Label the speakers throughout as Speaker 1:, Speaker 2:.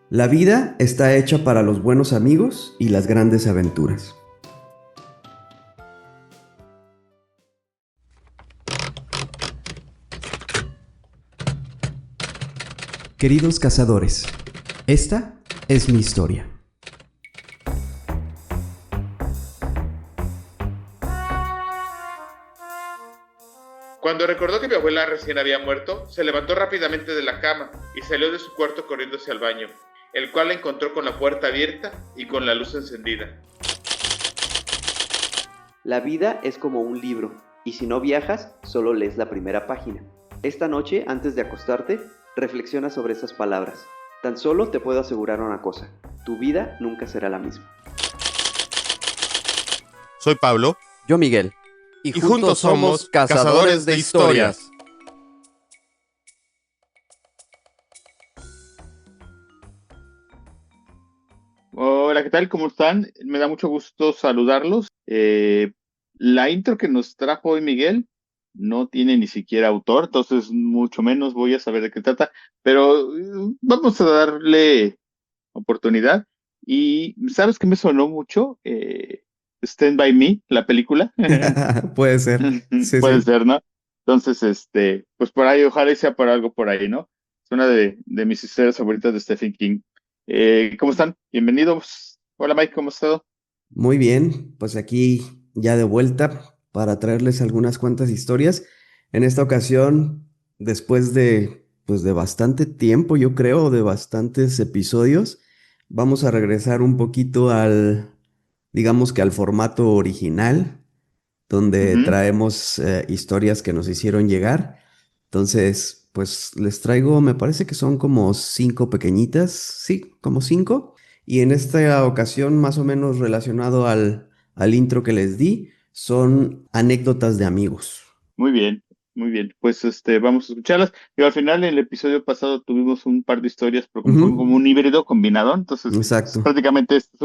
Speaker 1: La vida está hecha para los buenos amigos y las grandes aventuras. Queridos cazadores, esta es mi historia.
Speaker 2: Cuando recordó que mi abuela recién había muerto, se levantó rápidamente de la cama y salió de su cuarto corriendo hacia el baño, el cual la encontró con la puerta abierta y con la luz encendida.
Speaker 3: La vida es como un libro, y si no viajas, solo lees la primera página. Esta noche, antes de acostarte, reflexiona sobre esas palabras. Tan solo te puedo asegurar una cosa: tu vida nunca será la misma.
Speaker 4: Soy Pablo.
Speaker 5: Yo Miguel.
Speaker 4: Y juntos somos Cazadores de Historias.
Speaker 6: Hola, ¿qué tal? ¿Cómo están? Me da mucho gusto saludarlos. La intro que nos trajo hoy Miguel no tiene ni siquiera autor, entonces mucho menos voy a saber de qué trata, pero vamos a darle oportunidad. Y ¿sabes qué me sonó mucho? Stand By Me, la película.
Speaker 1: Puede ser. Sí,
Speaker 6: Puede
Speaker 1: sí.
Speaker 6: ser, ¿no? Entonces, pues por ahí, ojalá y sea por algo por ahí, ¿no? Es una de mis historias favoritas de Stephen King. ¿Cómo están? Bienvenidos. Hola Mike, ¿cómo has estado?
Speaker 1: Muy bien, pues aquí ya de vuelta para traerles algunas cuantas historias. En esta ocasión, después de bastante tiempo, yo creo, de bastantes episodios, vamos a regresar un poquito digamos que al formato original, donde
Speaker 6: Ujú.
Speaker 1: traemos historias que nos hicieron llegar. Entonces, pues les traigo, me parece que son como 5 pequeñitas, sí, como 5. Y en esta ocasión, más o menos relacionado al intro que les di, son anécdotas de amigos.
Speaker 6: Muy bien, muy bien. Pues vamos a escucharlas. Y al final, en el episodio pasado tuvimos un par de historias, pero como fue como
Speaker 1: Ujú,
Speaker 6: un híbrido combinado, entonces
Speaker 1: exacto.
Speaker 6: prácticamente este es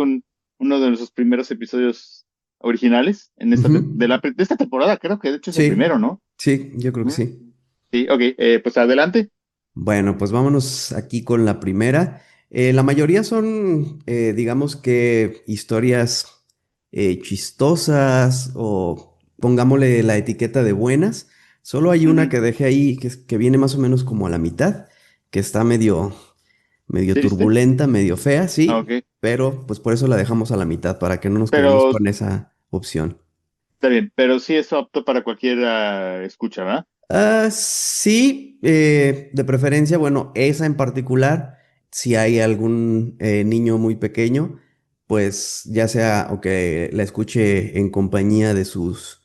Speaker 6: uno de nuestros primeros episodios originales en
Speaker 1: Ujú,
Speaker 6: de esta temporada, creo que de hecho es el primero,
Speaker 1: sí,
Speaker 6: ¿no?
Speaker 1: sí, yo creo que
Speaker 6: Ujú.
Speaker 1: sí.
Speaker 6: Sí, ok, pues adelante.
Speaker 1: Bueno, pues vámonos aquí con la primera. La mayoría son, digamos que historias chistosas o pongámosle la etiqueta de buenas. Solo hay una
Speaker 6: Ujú.
Speaker 1: que dejé ahí que viene más o menos como a la mitad, que está medio
Speaker 6: ¿Triste?
Speaker 1: turbulenta, medio fea,
Speaker 6: Ah,
Speaker 1: sí,
Speaker 6: ok.
Speaker 1: pero pues por eso la dejamos a la mitad, para que no nos quedemos
Speaker 6: Pero
Speaker 1: con esa opción.
Speaker 6: está bien, pero sí es apto para cualquiera escucha, ¿verdad?
Speaker 1: Sí, de preferencia, bueno, esa en particular, si hay algún niño muy pequeño, pues ya sea o que la escuche en compañía de sus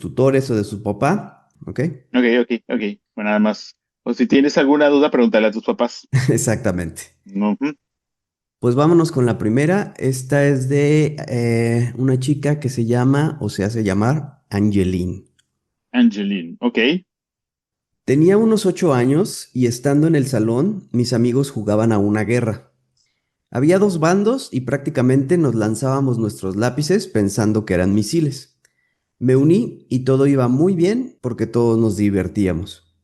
Speaker 1: tutores o de su papá, ¿ok?
Speaker 6: Ok, ok, ok. Bueno, nada más. O si tienes alguna duda, pregúntale a tus papás.
Speaker 1: Exactamente.
Speaker 6: Ujú.
Speaker 1: Pues vámonos con la primera. Esta es de una chica que se llama o se hace llamar Angeline.
Speaker 6: Angeline, ok.
Speaker 1: Tenía unos 8 años y estando en el salón, mis amigos jugaban a una guerra. Había dos bandos y prácticamente nos lanzábamos nuestros lápices pensando que eran misiles. Me uní y todo iba muy bien porque todos nos divertíamos.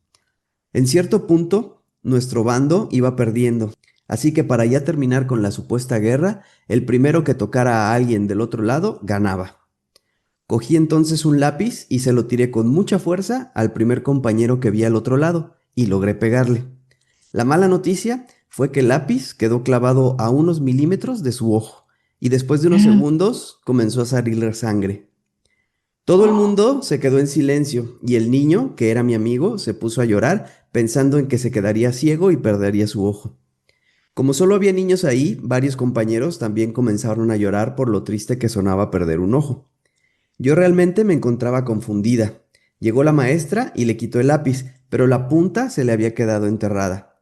Speaker 1: En cierto punto, nuestro bando iba perdiendo, así que para ya terminar con la supuesta guerra, el primero que tocara a alguien del otro lado ganaba. Cogí entonces un lápiz y se lo tiré con mucha fuerza al primer compañero que vi al otro lado y logré pegarle. La mala noticia fue que el lápiz quedó clavado a unos milímetros de su ojo y después de unos segundos comenzó a salir sangre. Todo el mundo se quedó en silencio y el niño, que era mi amigo, se puso a llorar pensando en que se quedaría ciego y perdería su ojo. Como solo había niños ahí, varios compañeros también comenzaron a llorar por lo triste que sonaba perder un ojo. Yo realmente me encontraba confundida. Llegó la maestra y le quitó el lápiz, pero la punta se le había quedado enterrada.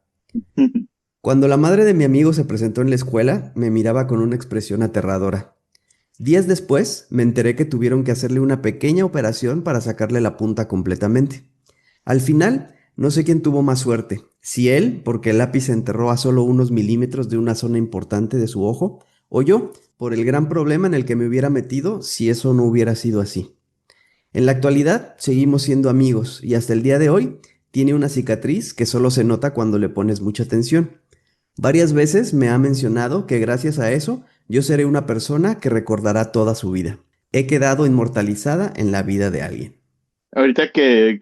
Speaker 1: Cuando la madre de mi amigo se presentó en la escuela, me miraba con una expresión aterradora. Días después, me enteré que tuvieron que hacerle una pequeña operación para sacarle la punta completamente. Al final, no sé quién tuvo más suerte, si él, porque el lápiz se enterró a solo unos milímetros de una zona importante de su ojo, o yo, por el gran problema en el que me hubiera metido si eso no hubiera sido así. En la actualidad seguimos siendo amigos y hasta el día de hoy tiene una cicatriz que solo se nota cuando le pones mucha atención. Varias veces me ha mencionado que gracias a eso yo seré una persona que recordará toda su vida. He quedado inmortalizada en la vida de alguien.
Speaker 6: Ahorita que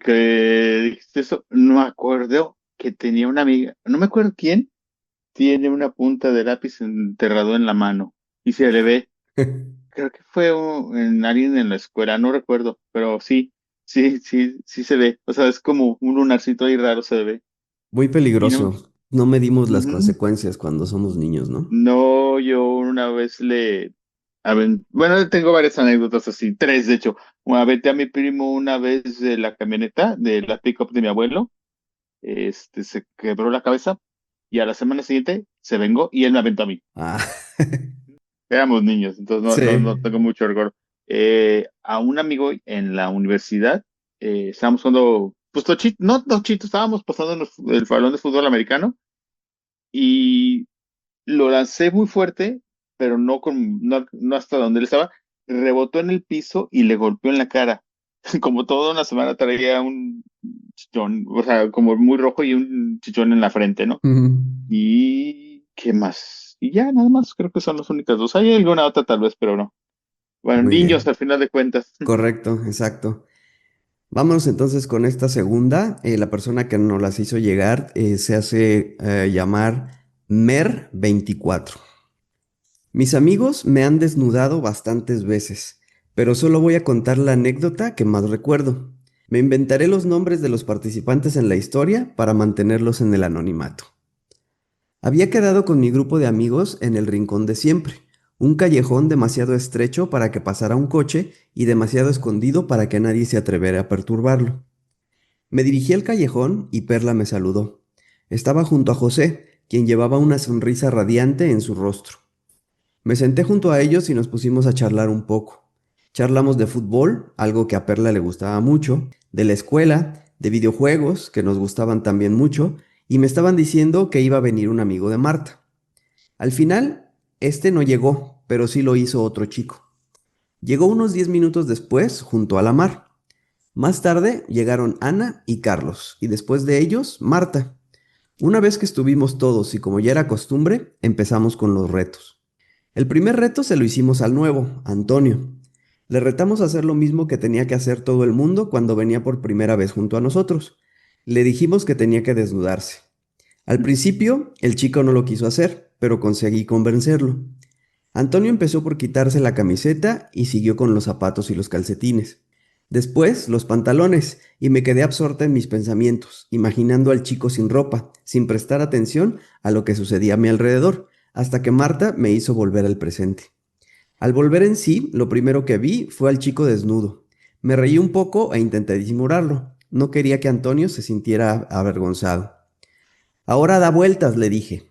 Speaker 6: dijiste eso, no me acuerdo que tenía una amiga, no me acuerdo quién, tiene una punta de lápiz enterrado en la mano y se le ve. Creo que fue en alguien en la escuela, no recuerdo, pero sí, sí se ve. O sea, es como un lunarcito ahí raro se ve.
Speaker 1: Muy
Speaker 6: Y no,
Speaker 1: peligroso. No medimos las
Speaker 6: ujú.
Speaker 1: consecuencias cuando somos niños, ¿no?
Speaker 6: No, yo una vez bueno, tengo varias anécdotas así, tres de hecho. Aventé a mi primo una vez de la camioneta, de la pick-up de mi abuelo, se quebró la cabeza y a la semana siguiente se vengó y él me aventó a mí.
Speaker 1: Ah,
Speaker 6: Éramos niños, entonces no
Speaker 1: sí.
Speaker 6: tengo mucho recuerdo. A un amigo en la universidad, estábamos jugando, pues tochito, no tochito, estábamos pasando el balón de fútbol americano y lo lancé muy fuerte, pero no hasta donde él estaba, rebotó en el piso y le golpeó en la cara. Como toda una semana traía un chichón, o sea, como muy rojo y un chichón en la frente, ¿no?
Speaker 1: Ujú.
Speaker 6: ¿Y qué más? Y ya, nada más, creo que son las únicas dos. Hay alguna otra tal vez, pero no. Bueno,
Speaker 1: Muy
Speaker 6: niños
Speaker 1: bien.
Speaker 6: al final de cuentas.
Speaker 1: Correcto, exacto. Vámonos entonces con esta segunda. La persona que nos las hizo llegar se hace llamar Mer24. Mis amigos me han desnudado bastantes veces, pero solo voy a contar la anécdota que más recuerdo. Me inventaré los nombres de los participantes en la historia para mantenerlos en el anonimato. Había quedado con mi grupo de amigos en el rincón de siempre, un callejón demasiado estrecho para que pasara un coche y demasiado escondido para que nadie se atreviera a perturbarlo. Me dirigí al callejón y Perla me saludó. Estaba junto a José, quien llevaba una sonrisa radiante en su rostro. Me senté junto a ellos y nos pusimos a charlar un poco. Charlamos de fútbol, algo que a Perla le gustaba mucho, de la escuela, de videojuegos, que nos gustaban también mucho, y me estaban diciendo que iba a venir un amigo de Marta. Al final, este no llegó, pero sí lo hizo otro chico. Llegó unos 10 minutos después, junto a la mar. Más tarde llegaron Ana y Carlos, y después de ellos, Marta. Una vez que estuvimos todos y como ya era costumbre, empezamos con los retos. El primer reto se lo hicimos al nuevo, Antonio. Le retamos a hacer lo mismo que tenía que hacer todo el mundo cuando venía por primera vez junto a nosotros. Le dijimos que tenía que desnudarse. Al principio, el chico no lo quiso hacer, pero conseguí convencerlo. Antonio empezó por quitarse la camiseta y siguió con los zapatos y los calcetines. Después, los pantalones, y me quedé absorta en mis pensamientos, imaginando al chico sin ropa, sin prestar atención a lo que sucedía a mi alrededor, hasta que Marta me hizo volver al presente. Al volver en sí, lo primero que vi fue al chico desnudo. Me reí un poco e intenté disimularlo. No quería que Antonio se sintiera avergonzado. Ahora da vueltas, le dije.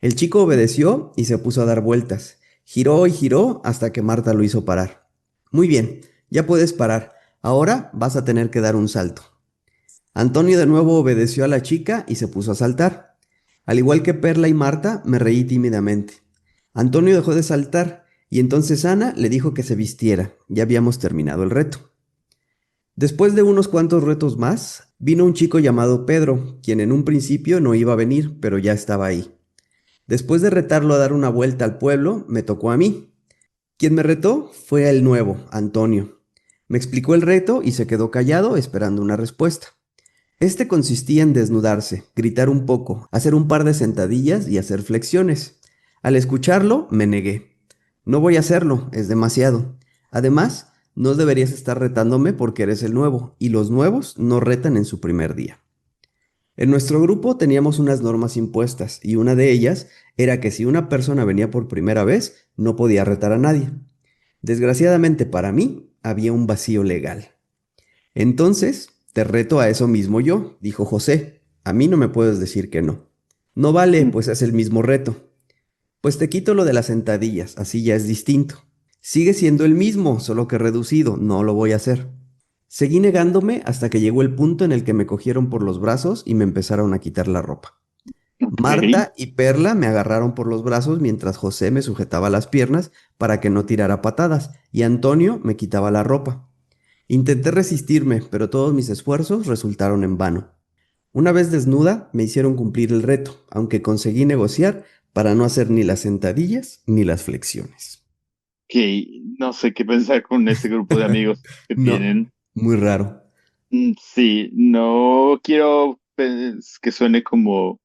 Speaker 1: El chico obedeció y se puso a dar vueltas. Giró y giró hasta que Marta lo hizo parar. Muy bien, ya puedes parar. Ahora vas a tener que dar un salto. Antonio de nuevo obedeció a la chica y se puso a saltar. Al igual que Perla y Marta, me reí tímidamente. Antonio dejó de saltar y entonces Ana le dijo que se vistiera. Ya habíamos terminado el reto. Después de unos cuantos retos más, vino un chico llamado Pedro, quien en un principio no iba a venir, pero ya estaba ahí. Después de retarlo a dar una vuelta al pueblo, me tocó a mí. Quien me retó fue el nuevo, Antonio. Me explicó el reto y se quedó callado esperando una respuesta. Este consistía en desnudarse, gritar un poco, hacer un par de sentadillas y hacer flexiones. Al escucharlo, me negué. No voy a hacerlo, es demasiado. Además, no deberías estar retándome porque eres el nuevo, y los nuevos no retan en su primer día. En nuestro grupo teníamos unas normas impuestas, y una de ellas era que si una persona venía por primera vez, no podía retar a nadie. Desgraciadamente para mí, había un vacío legal. Entonces, te reto a eso mismo yo, dijo José. A mí no me puedes decir que no. No vale, pues es el mismo reto. Pues te quito lo de las sentadillas, así ya es distinto. Sigue siendo el mismo, solo que reducido, no lo voy a hacer. Seguí negándome hasta que llegó el punto en el que me cogieron por los brazos y me empezaron a quitar la ropa.
Speaker 6: Ok.
Speaker 1: Marta y Perla me agarraron por los brazos mientras José me sujetaba las piernas para que no tirara patadas y Antonio me quitaba la ropa. Intenté resistirme, pero todos mis esfuerzos resultaron en vano. Una vez desnuda, me hicieron cumplir el reto, aunque conseguí negociar para no hacer ni las sentadillas ni las flexiones.
Speaker 6: Que no sé qué pensar con ese grupo de amigos que
Speaker 1: No,
Speaker 6: tienen.
Speaker 1: muy raro.
Speaker 6: Sí, no quiero que suene como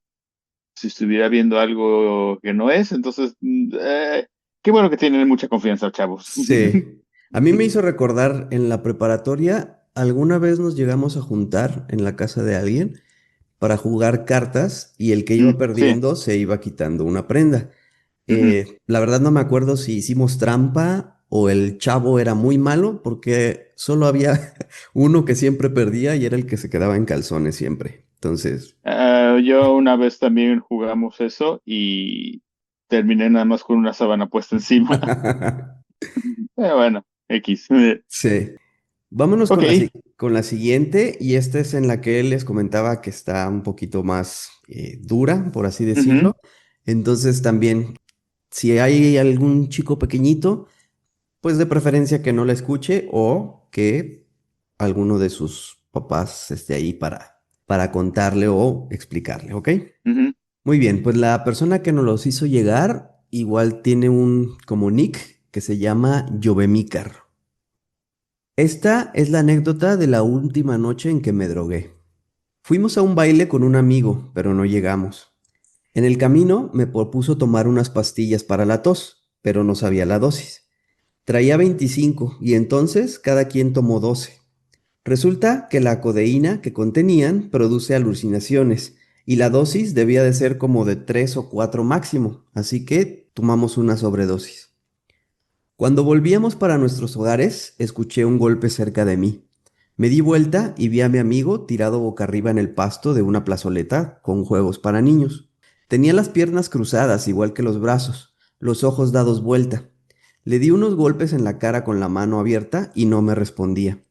Speaker 6: si estuviera viendo algo que no es, entonces, qué bueno que tienen mucha confianza, chavos.
Speaker 1: Sí. A mí me hizo recordar en la preparatoria, alguna vez nos llegamos a juntar en la casa de alguien para jugar cartas y el que iba
Speaker 6: Sí.
Speaker 1: perdiendo se iba quitando una prenda.
Speaker 6: Ujú.
Speaker 1: La verdad no me acuerdo si hicimos trampa o el chavo era muy malo porque solo había uno que siempre perdía y era el que se quedaba en calzones siempre. Entonces,
Speaker 6: Yo una vez también jugamos eso y terminé nada más con una sábana puesta encima. Pero bueno, X.
Speaker 1: sí. Vámonos
Speaker 6: Ok.
Speaker 1: con la siguiente y esta es en la que él les comentaba que está un poquito más dura, por así
Speaker 6: Ujú.
Speaker 1: decirlo. Entonces también, si hay algún chico pequeñito, pues de preferencia que no la escuche o que alguno de sus papás esté ahí para contarle o explicarle, ¿ok?
Speaker 6: Ujú.
Speaker 1: Muy bien, pues la persona que nos los hizo llegar igual tiene un como nick que se llama Jovemícar. Esta es la anécdota de la última noche en que me drogué. Fuimos a un baile con un amigo, pero no llegamos. En el camino me propuso tomar unas pastillas para la tos, pero no sabía la dosis. Traía 25 y entonces cada quien tomó 12. Resulta que la codeína que contenían produce alucinaciones y la dosis debía de ser como de 3 o 4 máximo, así que tomamos una sobredosis. Cuando volvíamos para nuestros hogares, escuché un golpe cerca de mí. Me di vuelta y vi a mi amigo tirado boca arriba en el pasto de una plazoleta con juegos para niños. Tenía las piernas cruzadas igual que los brazos, los ojos dados vuelta. Le di unos golpes en la cara con la mano abierta y no me respondía.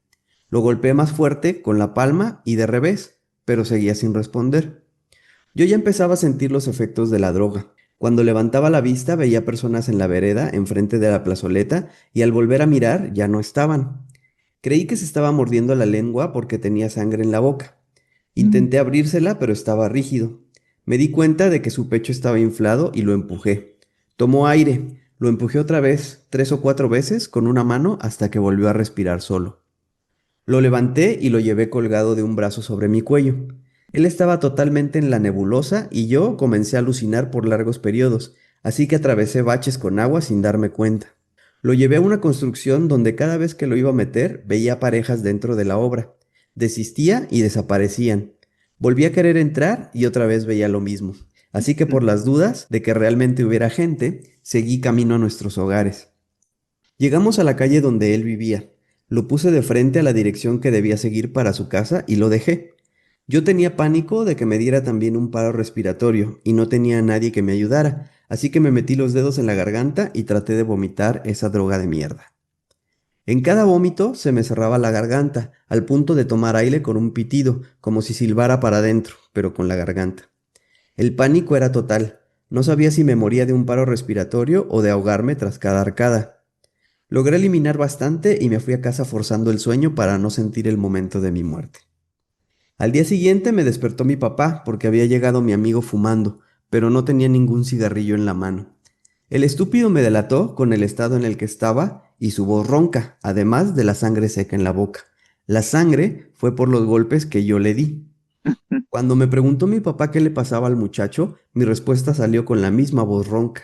Speaker 1: Lo golpeé más fuerte con la palma y de revés, pero seguía sin responder. Yo ya empezaba a sentir los efectos de la droga. Cuando levantaba la vista veía personas en la vereda enfrente de la plazoleta y al volver a mirar ya no estaban. Creí que se estaba mordiendo la lengua porque tenía sangre en la boca. Intenté abrírsela, pero estaba rígido. Me di cuenta de que su pecho estaba inflado y lo empujé. Tomó aire, lo empujé otra vez, 3 o 4 veces con una mano hasta que volvió a respirar solo. Lo levanté y lo llevé colgado de un brazo sobre mi cuello. Él estaba totalmente en la nebulosa y yo comencé a alucinar por largos periodos, así que atravesé baches con agua sin darme cuenta. Lo llevé a una construcción donde cada vez que lo iba a meter veía parejas dentro de la obra. Desistía y desaparecían. Volví a querer entrar y otra vez veía lo mismo. Así que por las dudas de que realmente hubiera gente, seguí camino a nuestros hogares. Llegamos a la calle donde él vivía. Lo puse de frente a la dirección que debía seguir para su casa y lo dejé. Yo tenía pánico de que me diera también un paro respiratorio y no tenía a nadie que me ayudara, así que me metí los dedos en la garganta y traté de vomitar esa droga de mierda. En cada vómito se me cerraba la garganta, al punto de tomar aire con un pitido, como si silbara para adentro, pero con la garganta. El pánico era total. No sabía si me moría de un paro respiratorio o de ahogarme tras cada arcada. Logré eliminar bastante y me fui a casa forzando el sueño para no sentir el momento de mi muerte. Al día siguiente me despertó mi papá porque había llegado mi amigo fumando, pero no tenía ningún cigarrillo en la mano. El estúpido me delató con el estado en el que estaba y su voz ronca, además de la sangre seca en la boca. La sangre fue por los golpes que yo le di. Cuando me preguntó mi papá qué le pasaba al muchacho, mi respuesta salió con la misma voz ronca.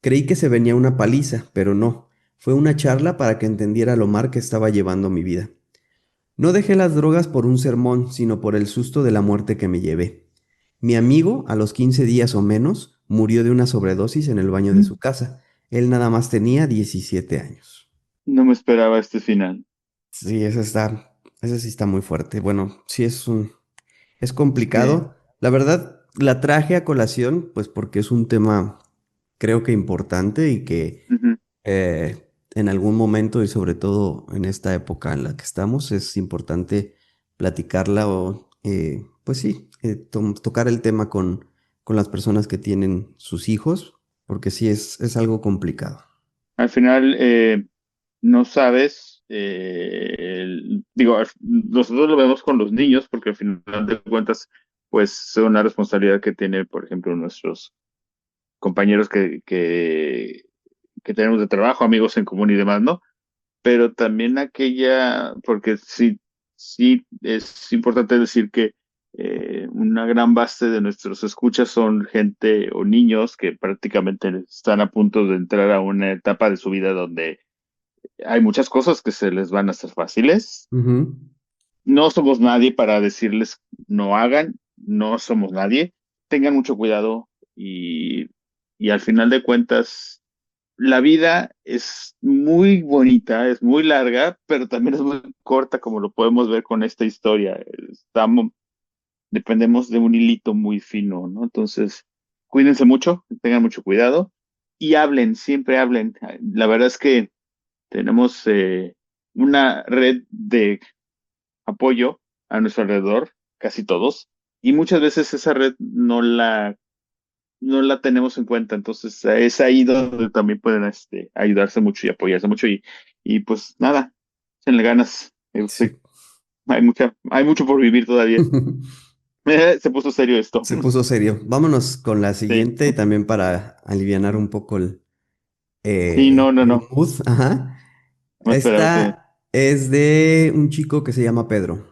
Speaker 1: Creí que se venía una paliza, pero no. Fue una charla para que entendiera lo mal que estaba llevando mi vida. No dejé las drogas por un sermón, sino por el susto de la muerte que me llevé. Mi amigo, a los 15 días o menos, murió de una sobredosis en el baño de su casa. Él nada más tenía 17 años.
Speaker 6: No me esperaba este final.
Speaker 1: Sí, esa sí está muy fuerte. Bueno, sí es
Speaker 6: Sí.
Speaker 1: complicado. La verdad, la traje a colación, pues porque es un tema, creo que importante y que
Speaker 6: Ujú.
Speaker 1: en algún momento y sobre todo en esta época en la que estamos, es importante platicarla o, pues sí, tocar el tema con las personas que tienen sus hijos, porque sí es algo complicado.
Speaker 6: Al final, no sabes, nosotros lo vemos con los niños porque al final de cuentas, pues es una responsabilidad que tiene, por ejemplo, nuestros compañeros que tenemos de trabajo, amigos en común y demás, ¿no? Pero también porque sí es importante decir que una gran base de nuestros escuchas son gente o niños que prácticamente están a punto de entrar a una etapa de su vida donde hay muchas cosas que se les van a hacer fáciles.
Speaker 1: Ujú.
Speaker 6: No somos nadie para decirles no hagan, no somos nadie. Tengan mucho cuidado y al final de cuentas, la vida es muy bonita, es muy larga, pero también es muy corta, como lo podemos ver con esta historia. Dependemos de un hilito muy fino, ¿no? Entonces, cuídense mucho, tengan mucho cuidado y hablen, siempre hablen. La verdad es que tenemos una red de apoyo a nuestro alrededor, casi todos, y muchas veces esa red no la tenemos en cuenta, entonces es ahí donde también pueden ayudarse mucho y apoyarse mucho y pues nada, échenle ganas.
Speaker 1: Sí.
Speaker 6: Hay mucho por vivir todavía. Se puso serio esto.
Speaker 1: Se puso serio. Vámonos con la
Speaker 6: Sí,
Speaker 1: siguiente también para alivianar un poco
Speaker 6: sí,
Speaker 1: el
Speaker 6: no.
Speaker 1: mood. Ajá.
Speaker 6: No esperaba que.
Speaker 1: Esta es de un chico que se llama Pedro.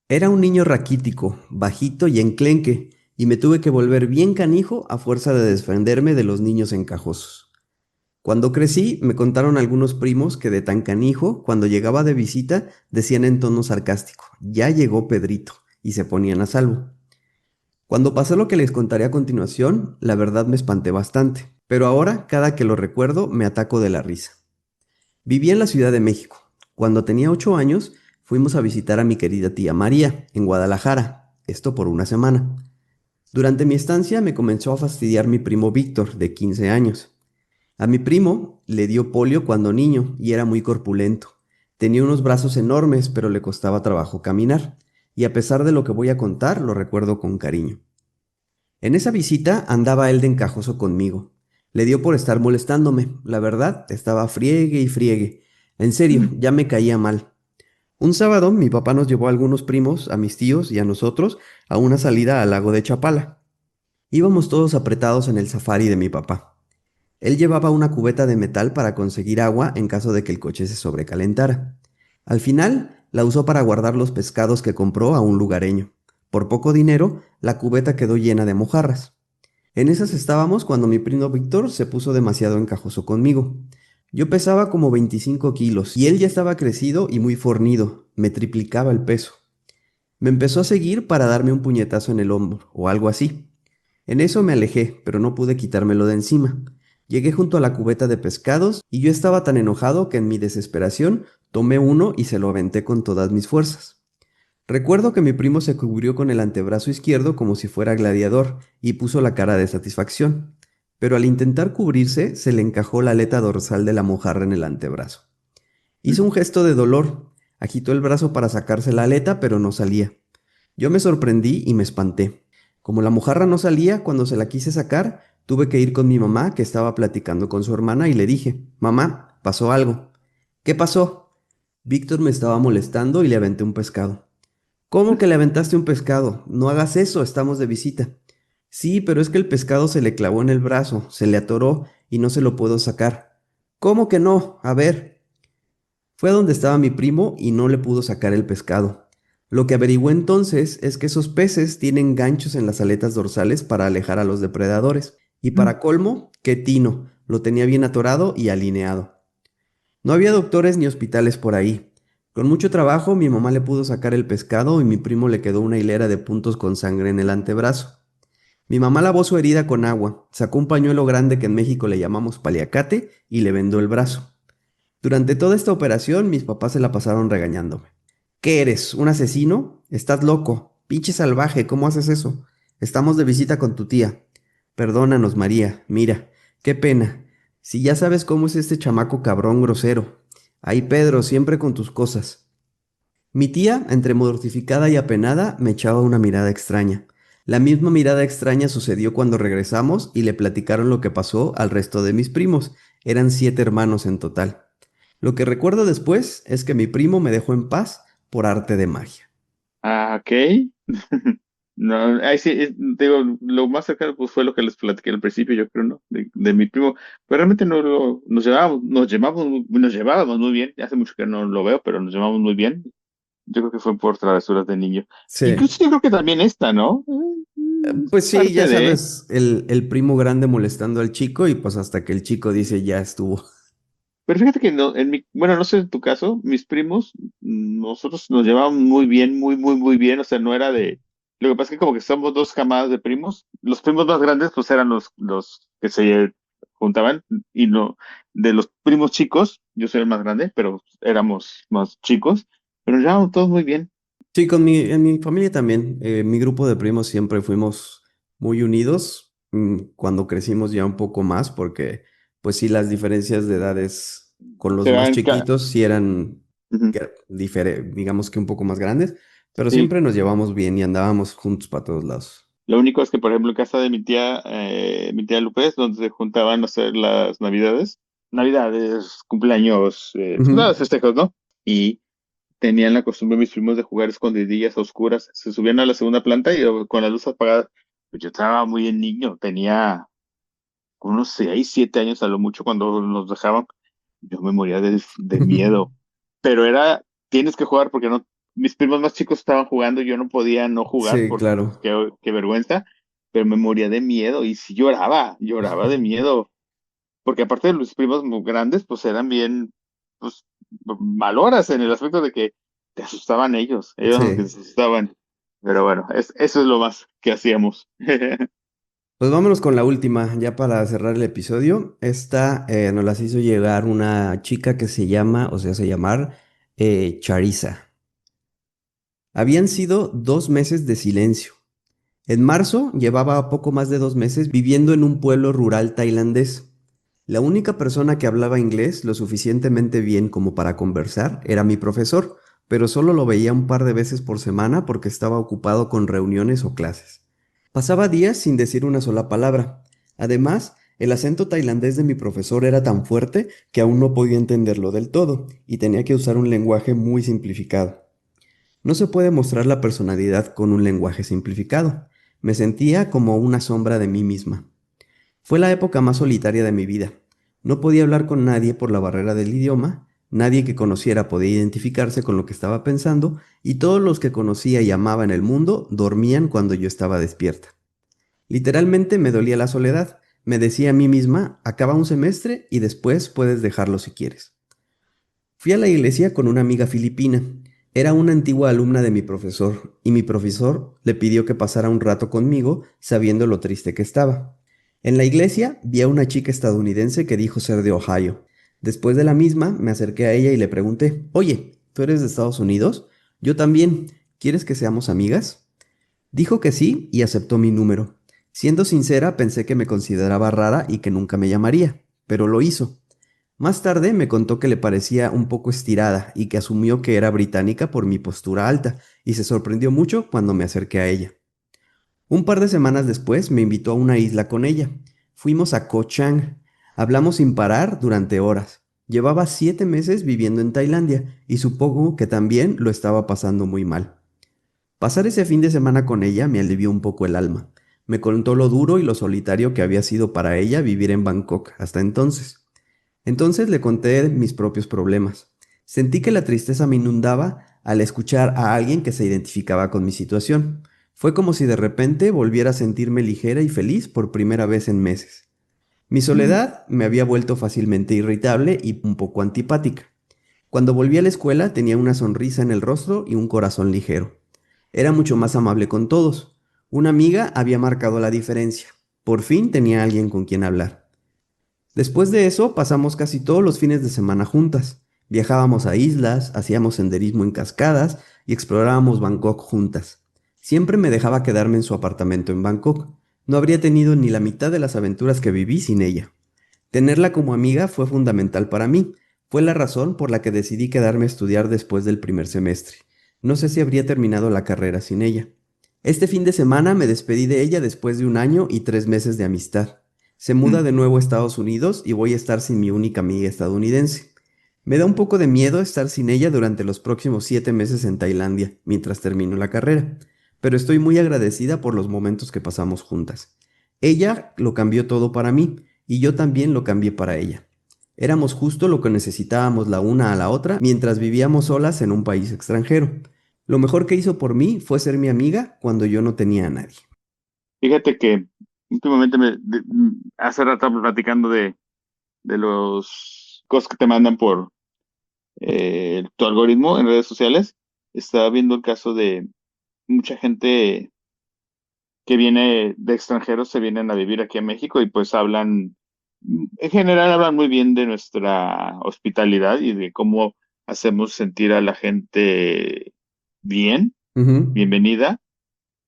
Speaker 1: Era un niño raquítico, bajito y enclenque, y me tuve que volver bien canijo a fuerza de defenderme de los niños encajosos. Cuando crecí, me contaron algunos primos que de tan canijo, cuando llegaba de visita, decían en tono sarcástico, ya llegó Pedrito, y se ponían a salvo. Cuando pasó lo que les contaré a continuación, la verdad me espanté bastante, pero ahora, cada que lo recuerdo, me ataco de la risa. Viví en la Ciudad de México. Cuando tenía 8 años, fuimos a visitar a mi querida tía María, en Guadalajara, esto por una semana. Durante mi estancia me comenzó a fastidiar mi primo Víctor, de 15 años. A mi primo le dio polio cuando niño y era muy corpulento. Tenía unos brazos enormes, pero le costaba trabajo caminar, y a pesar de lo que voy a contar, lo recuerdo con cariño. En esa visita andaba él de encajoso conmigo. Le dio por estar molestándome, la verdad, estaba friegue y friegue. En serio, ya me caía mal. Un sábado mi papá nos llevó a algunos primos, a mis tíos y a nosotros a una salida al lago de Chapala. Íbamos todos apretados en el safari de mi papá. Él llevaba una cubeta de metal para conseguir agua en caso de que el coche se sobrecalentara. Al final, la usó para guardar los pescados que compró a un lugareño. Por poco dinero, la cubeta quedó llena de mojarras. En esas estábamos cuando mi primo Víctor se puso demasiado encajoso conmigo. Yo pesaba como 25 kilos y él ya estaba crecido y muy fornido, me triplicaba el peso. Me empezó a seguir para darme un puñetazo en el hombro o algo así. En eso me alejé, pero no pude quitármelo de encima. Llegué junto a la cubeta de pescados y yo estaba tan enojado que en mi desesperación tomé uno y se lo aventé con todas mis fuerzas. Recuerdo que mi primo se cubrió con el antebrazo izquierdo como si fuera gladiador y puso la cara de satisfacción, pero al intentar cubrirse se le encajó la aleta dorsal de la mojarra en el antebrazo. Hizo un gesto de dolor, agitó el brazo para sacarse la aleta, pero no salía. Yo me sorprendí y me espanté. Como la mojarra no salía, cuando se la quise sacar, tuve que ir con mi mamá, que estaba platicando con su hermana, y le dije, mamá, pasó algo. ¿Qué pasó? Víctor me estaba molestando y le aventé un pescado. ¿Cómo que le aventaste un pescado? No hagas eso, estamos de visita. Sí, pero es que el pescado se le clavó en el brazo, se le atoró y no se lo puedo sacar. ¿Cómo que no? A ver. Fue a donde estaba mi primo y no le pudo sacar el pescado. Lo que averiguó entonces es que esos peces tienen ganchos en las aletas dorsales para alejar a los depredadores. Y para colmo, qué tino, lo tenía bien atorado y alineado. No había doctores ni hospitales por ahí. Con mucho trabajo mi mamá le pudo sacar el pescado y mi primo le quedó una hilera de puntos con sangre en el antebrazo. Mi mamá lavó su herida con agua, sacó un pañuelo grande que en México le llamamos paliacate y le vendó el brazo. Durante toda esta operación mis papás se la pasaron regañándome. ¿Qué eres? ¿Un asesino? Estás loco. Pinche salvaje, ¿cómo haces eso? Estamos de visita con tu tía. Perdónanos, María. Mira, qué pena. Si ya sabes cómo es este chamaco cabrón grosero. Ay, Pedro, siempre con tus cosas. Mi tía, entre mortificada y apenada, me echaba una mirada extraña. La misma mirada extraña sucedió cuando regresamos y le platicaron lo que pasó al resto de mis primos. Eran 7 hermanos en total. Lo que recuerdo después es que mi primo me dejó en paz por arte de magia.
Speaker 6: Ah, ok. No, ahí sí, te digo, lo más cercano pues fue lo que les platiqué al principio, yo creo, ¿no? De mi primo. Pero realmente nos llevábamos muy bien. Hace mucho que no lo veo, pero nos llevábamos muy bien. Yo creo que fue por travesuras de niño.
Speaker 1: Sí,
Speaker 6: Incluso yo creo que también esta, ¿no?
Speaker 1: pues sí, ya
Speaker 6: Parte de.
Speaker 1: sabes, el primo grande molestando al chico y pues hasta que el chico dice ya estuvo.
Speaker 6: Pero fíjate que no, bueno, no sé en tu caso, mis primos, nosotros nos llevábamos muy bien, muy, muy, muy bien. O sea, no era de. Lo que pasa es que como que somos dos camadas de primos. Los primos más grandes, pues eran los que se juntaban, y no, de los primos chicos, yo soy el más grande, pero éramos más chicos, pero nos llevábamos todos muy bien.
Speaker 1: Sí, en mi familia también, mi grupo de primos siempre fuimos muy unidos, cuando crecimos ya un poco más, porque pues sí, las diferencias de edades con los
Speaker 6: Se
Speaker 1: más
Speaker 6: van,
Speaker 1: chiquitos sí eran,
Speaker 6: ujú.
Speaker 1: digamos que un poco más grandes, pero
Speaker 6: Sí,
Speaker 1: siempre nos llevamos bien y andábamos juntos para todos lados.
Speaker 6: lo único es que, por ejemplo, en casa de mi tía Lupe, es donde se juntaban a hacer las navidades, cumpleaños, pues nada,
Speaker 1: Ujú.
Speaker 6: festejos, ¿no? Y tenían la costumbre mis primos de jugar escondidillas a oscuras. Se subían a la segunda planta y yo, con la luz apagada. Pues yo estaba muy en niño, tenía unos 6, 7 años a lo mucho cuando nos dejaban. Yo me moría de miedo. Pero tienes que jugar porque no, mis primos más chicos estaban jugando, yo no podía no jugar
Speaker 1: Sí,
Speaker 6: porque pues,
Speaker 1: claro.
Speaker 6: qué vergüenza, pero me moría de miedo y sí lloraba de miedo, porque aparte de los primos muy grandes, pues eran bien, pues, maloras en el aspecto de que te asustaban ellos los que
Speaker 1: Sí.
Speaker 6: se asustaban. Pero bueno, eso es lo más que hacíamos.
Speaker 1: Pues vámonos con la última, ya para cerrar el episodio. Esta nos las hizo llegar una chica que se llama, o se hace llamar, Charisa. Habían sido 2 meses de silencio. En marzo llevaba poco más de 2 meses viviendo en un pueblo rural tailandés. La única persona que hablaba inglés lo suficientemente bien como para conversar era mi profesor, pero solo lo veía un par de veces por semana porque estaba ocupado con reuniones o clases. Pasaba días sin decir una sola palabra. Además, el acento tailandés de mi profesor era tan fuerte que aún no podía entenderlo del todo y tenía que usar un lenguaje muy simplificado. No se puede mostrar la personalidad con un lenguaje simplificado. Me sentía como una sombra de mí misma. Fue la época más solitaria de mi vida. No podía hablar con nadie por la barrera del idioma, nadie que conociera podía identificarse con lo que estaba pensando, y todos los que conocía y amaba en el mundo dormían cuando yo estaba despierta. Literalmente me dolía la soledad. Me decía a mí misma, acaba un semestre y después puedes dejarlo si quieres. Fui a la iglesia con una amiga filipina. Era una antigua alumna de mi profesor, y mi profesor le pidió que pasara un rato conmigo, sabiendo lo triste que estaba. En la iglesia vi a una chica estadounidense que dijo ser de Ohio. Después de la misma, me acerqué a ella y le pregunté, oye, ¿tú eres de Estados Unidos? Yo también. ¿Quieres que seamos amigas? Dijo que sí y aceptó mi número. Siendo sincera, pensé que me consideraba rara y que nunca me llamaría, pero lo hizo. Más tarde me contó que le parecía un poco estirada y que asumió que era británica por mi postura alta, y se sorprendió mucho cuando me acerqué a ella. Un par de semanas después me invitó a una isla con ella. Fuimos a Koh Chang. Hablamos sin parar durante horas. Llevaba 7 meses viviendo en Tailandia y supongo que también lo estaba pasando muy mal. Pasar ese fin de semana con ella me alivió un poco el alma. Me contó lo duro y lo solitario que había sido para ella vivir en Bangkok hasta entonces. Entonces le conté mis propios problemas. Sentí que la tristeza me inundaba al escuchar a alguien que se identificaba con mi situación. Fue como si de repente volviera a sentirme ligera y feliz por primera vez en meses. Mi
Speaker 6: Mm.
Speaker 1: soledad me había vuelto fácilmente irritable y un poco antipática. Cuando volví a la escuela tenía una sonrisa en el rostro y un corazón ligero. Era mucho más amable con todos. Una amiga había marcado la diferencia. Por fin tenía alguien con quien hablar. Después de eso pasamos casi todos los fines de semana juntas. Viajábamos a islas, hacíamos senderismo en cascadas y explorábamos Bangkok juntas. Siempre me dejaba quedarme en su apartamento en Bangkok. No habría tenido ni la mitad de las aventuras que viví sin ella. Tenerla como amiga fue fundamental para mí. Fue la razón por la que decidí quedarme a estudiar después del primer semestre. No sé si habría terminado la carrera sin ella. Este fin de semana me despedí de ella después de 1 año y 3 meses de amistad. Se muda de nuevo a Estados Unidos y voy a estar sin mi única amiga estadounidense. Me da un poco de miedo estar sin ella durante los próximos 7 meses en Tailandia, mientras termino la carrera, pero estoy muy agradecida por los momentos que pasamos juntas. Ella lo cambió todo para mí y yo también lo cambié para ella. Éramos justo lo que necesitábamos la una a la otra mientras vivíamos solas en un país extranjero. Lo mejor que hizo por mí fue ser mi amiga cuando yo no tenía a nadie.
Speaker 6: Fíjate que últimamente hace rato estamos platicando de los cosas que te mandan por tu algoritmo en redes sociales. Estaba viendo el caso de mucha gente que viene de extranjeros, se vienen a vivir aquí a México y pues en general hablan muy bien de nuestra hospitalidad y de cómo hacemos sentir a la gente bien,
Speaker 1: Ujú.
Speaker 6: bienvenida.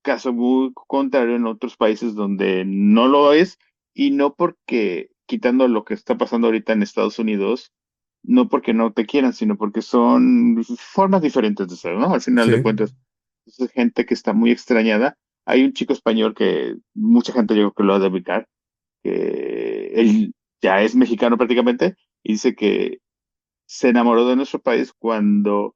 Speaker 6: Caso muy contrario en otros países donde no lo es, y no porque, quitando lo que está pasando ahorita en Estados Unidos, no porque no te quieran, sino porque son formas diferentes de ser, ¿no? Al final de
Speaker 1: Sí.
Speaker 6: cuentas, es gente que está muy extrañada. Hay un chico español que mucha gente yo creo que lo ha de ubicar, que él ya es mexicano prácticamente, y dice que se enamoró de nuestro país cuando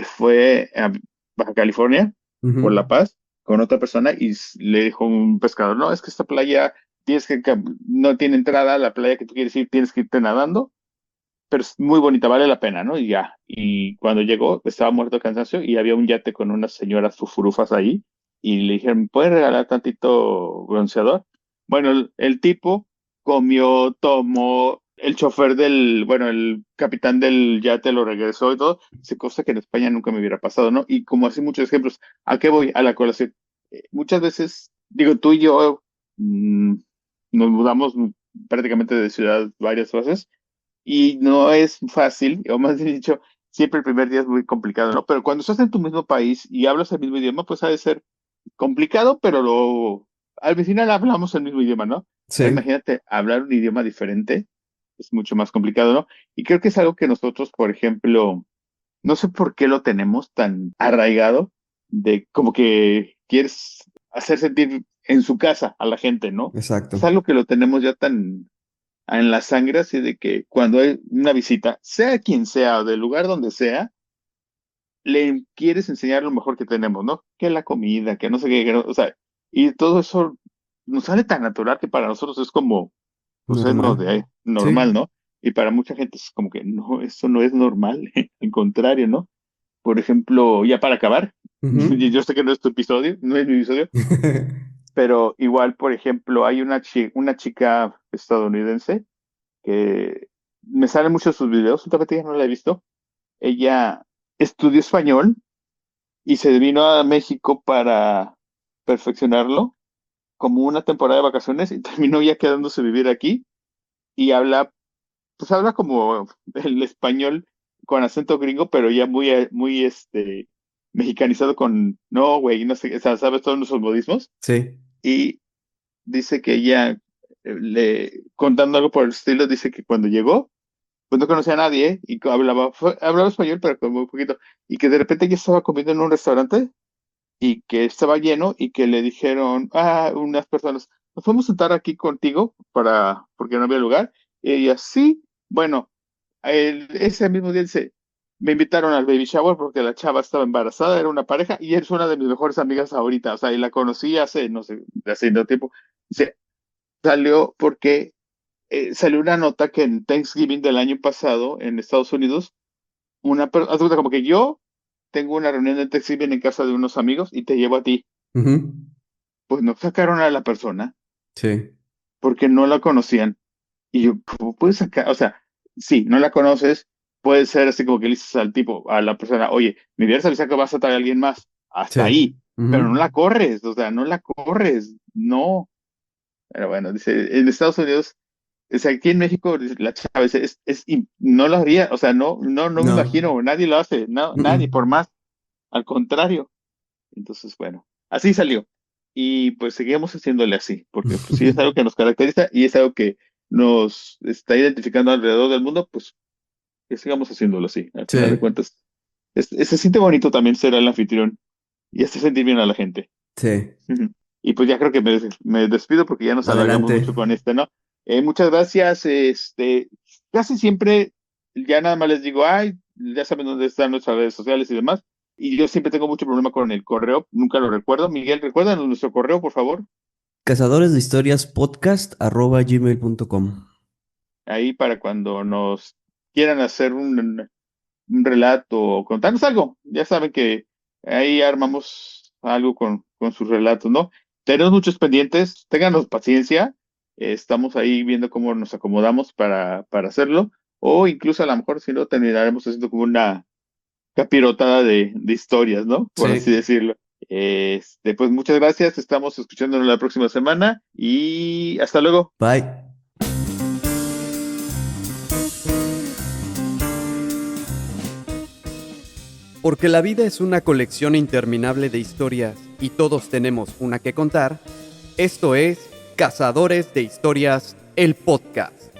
Speaker 6: fue a Baja California por
Speaker 1: Ujú.
Speaker 6: La Paz con otra persona y le dijo un pescador, no, es que esta playa no tiene entrada, la playa que tú quieres ir tienes que irte nadando, pero es muy bonita, vale la pena, ¿no? Y ya, y cuando llegó estaba muerto de cansancio y había un yate con unas señoras fufurufas ahí y le dijeron, ¿me puedes regalar tantito bronceador? Bueno, el tipo comió, tomó, el chofer bueno, el capitán del yate lo regresó y todo, se cosa que en España nunca me hubiera pasado, ¿no? Y como así muchos ejemplos, ¿a qué voy? A la colación. Muchas veces, digo, tú y yo nos mudamos prácticamente de ciudad varias veces y no es fácil, o más bien dicho, siempre el primer día es muy complicado, ¿no? Pero cuando estás en tu mismo país y hablas el mismo idioma, pues ha de ser complicado, pero al final hablamos el mismo idioma, ¿no? Ahora
Speaker 1: Sí.
Speaker 6: imagínate hablar un idioma diferente, es mucho más complicado, ¿no? Y creo que es algo que nosotros, por ejemplo, no sé por qué lo tenemos tan arraigado de como que quieres hacer sentir en su casa a la gente, ¿no?
Speaker 1: Exacto.
Speaker 6: Es algo que lo tenemos ya tan en la sangre, así de que cuando hay una visita, sea quien sea, o del lugar donde sea, le quieres enseñar lo mejor que tenemos, ¿no? Que la comida, que no sé qué, o sea, y todo eso nos sale tan natural que para nosotros es como, pues es
Speaker 1: Normal.
Speaker 6: normal,
Speaker 1: Sí.
Speaker 6: ¿no? Y para mucha gente es como que, no, eso no es normal, al contrario, ¿no? Por ejemplo, ya para acabar,
Speaker 1: Ujú.
Speaker 6: yo sé que no es tu episodio, no es mi episodio, pero igual, por ejemplo, hay una chica estadounidense que me salen muchos sus videos, últimamente ya no la he visto. Ella estudió español y se vino a México para perfeccionarlo como una temporada de vacaciones y terminó ya quedándose a vivir aquí y habla como el español con acento gringo, pero ya muy mexicanizado con, no, güey, no sé, o sea, sabes todos nuestros modismos.
Speaker 1: Sí.
Speaker 6: Y dice que ella, contando algo por el estilo, dice que cuando llegó, pues no conocía a nadie, ¿eh? Y hablaba español, pero con muy poquito. Y que de repente ella estaba comiendo en un restaurante y que estaba lleno y que le dijeron, unas personas, ¿nos podemos sentar aquí contigo porque no había lugar? Y ella, sí, bueno, ese mismo día dice, me invitaron al baby shower porque la chava estaba embarazada, era una pareja y es una de mis mejores amigas ahorita, o sea, y la conocí hace, no sé, hace no tiempo. Dice, salió porque salió una nota que en Thanksgiving del año pasado en Estados Unidos, haz de cuenta como que yo tengo una reunión de Thanksgiving en casa de unos amigos y te llevo a ti.
Speaker 1: Ujú.
Speaker 6: Pues no sacaron a la persona
Speaker 1: Sí.
Speaker 6: porque no la conocían. Y yo, ¿cómo puedes sacar? O sea, sí, no la conoces, puede ser así como que le dices al tipo, a la persona, oye, mi viernes avisa que vas a traer a alguien más. Hasta
Speaker 1: Sí.
Speaker 6: ahí. Pero no
Speaker 1: Ujú.
Speaker 6: la corres, o sea, no la corres, no. Pero bueno, dice, en Estados Unidos, o sea, aquí en México, dice, la chava dice, no lo haría, o sea, no me
Speaker 1: No.
Speaker 6: imagino, nadie lo hace, no, nadie, por
Speaker 1: Mm.
Speaker 6: más, al contrario. Entonces, bueno, así salió. Y pues seguimos haciéndole así, porque pues sí es algo que nos caracteriza y es algo que nos está identificando alrededor del mundo, pues que sigamos haciéndolo así. Al final de
Speaker 1: Sí.
Speaker 6: cuentas, se siente bonito también ser el anfitrión y hacer sentir bien a la gente.
Speaker 1: Sí.
Speaker 6: Y pues ya creo que me despido porque ya nos alargamos
Speaker 1: Adelante.
Speaker 6: mucho con ¿no? Muchas gracias. Casi siempre ya nada más les digo, ay, ya saben dónde están nuestras redes sociales y demás. Y yo siempre tengo mucho problema con el correo, nunca lo recuerdo. Miguel, recuérdanos nuestro correo, por favor.
Speaker 1: Cazadoresdehistoriaspodcast@gmail.com.
Speaker 6: Ahí para cuando nos quieran hacer un relato o contarnos algo. Ya saben que ahí armamos algo con sus relatos, ¿no? Tenemos muchos pendientes, ténganos paciencia, estamos ahí viendo cómo nos acomodamos para hacerlo, o incluso a lo mejor si no, terminaremos haciendo como una capirotada de historias, ¿no? Por así
Speaker 1: Sí.
Speaker 6: decirlo. Pues muchas gracias, estamos escuchándonos la próxima semana y hasta luego.
Speaker 1: Bye. Porque la vida es una colección interminable de historias y todos tenemos una que contar, esto es Cazadores de Historias, el podcast.